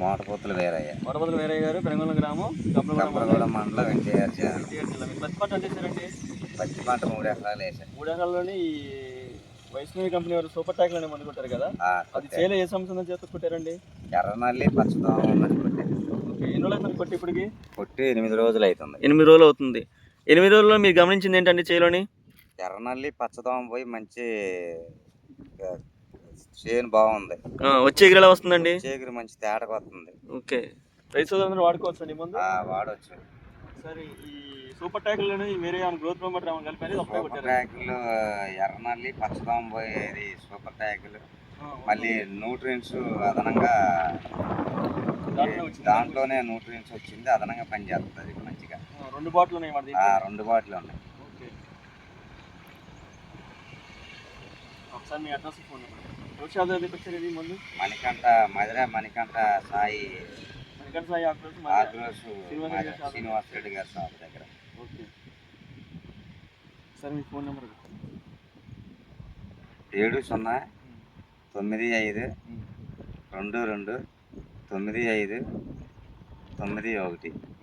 మోటపోతులు వీరయ్య. మోటపోతుల వీరయ్య గారు, పెనుగొండ గ్రామం, కప్పలగూడెం మండలం, ఎన్టీఆర్ జిల్లా. మీరు పత్తి పంట ఎంత వేసారండి? పత్తి పంట 3 ఎకరాలు వేసాను. 3 ఎకరాల్లోని ఈ వైష్ణవి కంపెనీ వారు సూపర్ ట్యాక్లు అని మందు కొట్టారు కదా, అది చేలో ఏ సంవత్సరం చేత కొట్టారండి? ఎర్రనల్లి పచ్చదోమ ఉన్నది కొట్టారు. ఎన్ని రోజులు అవుతుంది కొట్టి? ఇప్పటికి కొట్టి 8 రోజులు అవుతుంది. 8 రోజులు అవుతుంది. 8 రోజుల్లో మీరు గమనించింది ఏంటండి చేలోని? ఎర్రనల్లి పచ్చదోమ పోయి మంచి చేను బాగుంది. వచ్చే ఎగురు ఎలా వస్తుందండి? ఎగురు మంచి తేటగా వస్తుంది. ఓకే, రైతు సోదరులందరూ వాడుకోవచ్చు అండి ముందు? వాడవచ్చు. సరే, ఈ సూపర్ ట్యాక్లోని వేరే గ్రోత్ ప్రమోటర్ ఏమైనా కలిపి సూపర్ ట్యాకులు ఎర్రనల్లి పచ్చదోమ పోయేది సూపర్ ట్యాకులు, మళ్ళీ న్యూట్రియన్స్ అదనంగా దాంట్లోనే న్యూట్రియన్స్ వచ్చింది, అదనంగా పనిచేస్తుంది మంచిగా. 2 బాటిల్ ఉన్నాయి? 2 బాటిల్ ఉన్నాయి. ఒకసారి మీ అడ్రస్ ఫోన్ నెంబర్. ఇది ముందు మణికంఠ మధుర మణికంఠ సాయి ఆగ్రోస్ శ్రీనివాస్ రెడ్డి గారి షాప్ దగ్గర. ఓకే సార్, మీ ఫోన్ నెంబర్ 7095229591.